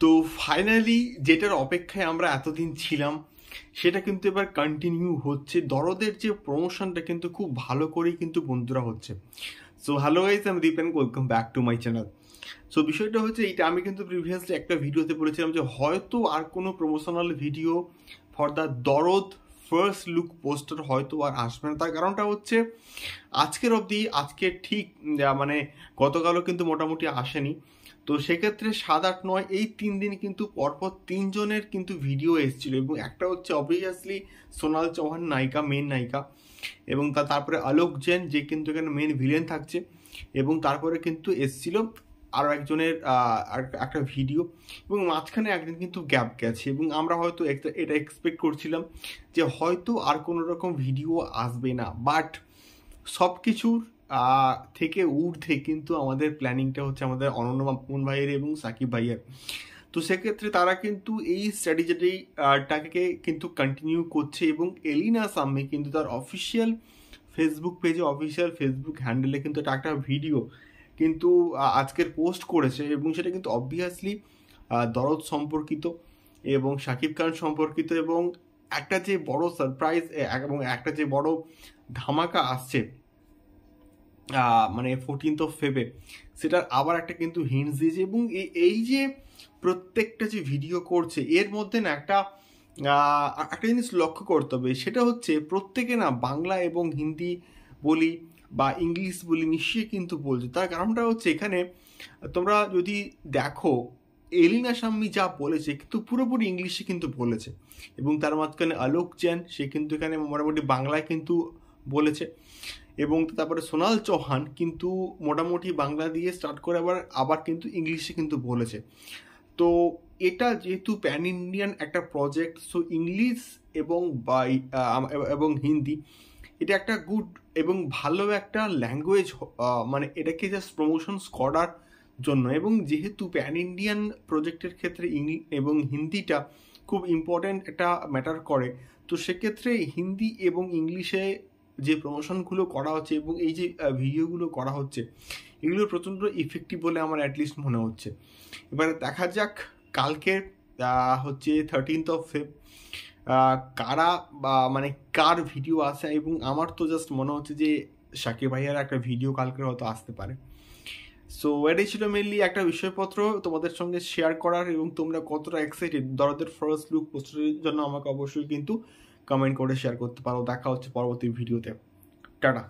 তো ফাইনালি যেটার অপেক্ষায় আমরা এতদিন ছিলাম সেটা কিন্তু এবার কন্টিনিউ হচ্ছে। দরদের যে প্রমোশনটা কিন্তু খুব ভালো করেই কিন্তু বন্ধুরা হচ্ছে। সো হ্যালো গাইস, আমি Dipen, welcome back to my channel. So বিষয়টা হচ্ছে এইটা, আমি কিন্তু প্রিভিয়াসলি একটা ভিডিওতে বলেছিলাম যে হয়তো আর কোনো প্রমোশনাল ভিডিও ফর দ্য দরদ ফার্স্ট লুক পোস্টার হয়তো আর আসবে না। তার কারণটা হচ্ছে আজকের অবধি, আজকে ঠিক মানে গতকালও কিন্তু মোটামুটি আসেনি। তো সেক্ষেত্রে 7, 8, 9 এই 3 দিন কিন্তু পরপর 3জনের কিন্তু ভিডিও এসেছিল, এবং একটা হচ্ছে অবভিয়াসলি সোনাল চৌহান নায়িকা, মেন নায়িকা, এবং তারপরে আলোক জেন যে কিন্তু এখানে মেন ভিলেন থাকছে, এবং তারপরে কিন্তু এসেছিল আরও একজনের একটা ভিডিও, এবং মাঝখানে একদিন কিন্তু গ্যাপ গেছে, এবং আমরা হয়তো এটা এক্সপেক্ট করছিলাম যে হয়তো আর কোনো রকম ভিডিও আসবে না। বাট সব কিছুর থেকে ঊর্ধ্বে কিন্তু আমাদের প্ল্যানিংটা হচ্ছে আমাদের অনন্য মামুন ভাইয়ের এবং সাকিব ভাইয়ের। তো সেক্ষেত্রে তারা কিন্তু এই স্ট্র্যাটেজিটাকে কিন্তু কন্টিনিউ করছে, এবং এলিনা সাম্মি কিন্তু তার অফিসিয়াল ফেসবুক পেজে, অফিসিয়াল ফেসবুক হ্যান্ডেলে কিন্তু একটা ভিডিও কিন্তু আজকের পোস্ট করেছে, এবং সেটা কিন্তু অবভিয়াসলি দরদ সম্পর্কিত এবং শাকিব খান সম্পর্কিত, এবং একটা যে বড় সারপ্রাইজ এবং একটা যে বড় ধামাকা আসছে মানে 14th February, সেটার আবার একটা কিন্তু হিন্টস দিয়েছে। এবং এই যে প্রত্যেকটা যে ভিডিও করছে এর মধ্যে না একটা জিনিস লক্ষ্য করতে হবে, সেটা হচ্ছে প্রত্যেকে না বাংলা এবং হিন্দি বলি বা ইংলিশ বলি মিশিয়ে কিন্তু বলছে। তার কারণটা হচ্ছে এখানে তোমরা যদি দেখো, এলিনা সাম্মি যা বলেছে কিন্তু পুরোপুরি ইংলিশে কিন্তু বলেছে, এবং তার মাঝখানে আলোক জেন সে কিন্তু এখানে মোটামুটি বাংলায় কিন্তু বলেছে, এবং তারপরে সোনাল চৌহান কিন্তু মোটামুটি বাংলা দিয়ে স্টার্ট করে আবার কিন্তু ইংলিশে কিন্তু বলেছে। তো এটা যেহেতু প্যান ইন্ডিয়ান একটা প্রজেক্ট, সো ইংলিশ এবং হিন্দি এটা একটা গুড এবং ভালো একটা ল্যাঙ্গুয়েজ, মানে এটাকে জাস্ট প্রমোশনস করার জন্য। এবং যেহেতু প্যান ইন্ডিয়ান প্রজেক্টের ক্ষেত্রে এবং হিন্দিটা খুব ইম্পর্ট্যান্ট একটা ম্যাটার করে, তো সেক্ষেত্রে হিন্দি এবং ইংলিশে যে প্রমোশনগুলো করা হচ্ছে এবং এই যে ভিডিওগুলো করা হচ্ছে, এগুলো প্রচণ্ড ইফেক্টিভ বলে আমার অ্যাটলিস্ট মনে হচ্ছে। এবার দেখা যাক কালকে হচ্ছে 13th February কারা মানে কার ভিডিও আসে, এবং আমার তো জাস্ট মনে হচ্ছে যে শাকিব ভাইয়ার একটা ভিডিও কালকে হয়তো আসতে পারে। সো এটাই ছিল মেনলি একটা বিষয়পত্র তোমাদের সঙ্গে শেয়ার করার, এবং তোমরা কতটা এক্সাইটেড দরদের ফার্স্ট লুক পোস্টারের জন্য আমাকে অবশ্যই কিন্তু কমেন্ট করে শেয়ার করতে পারো। দেখা হচ্ছে পরবর্তী ভিডিওতে। টাটা।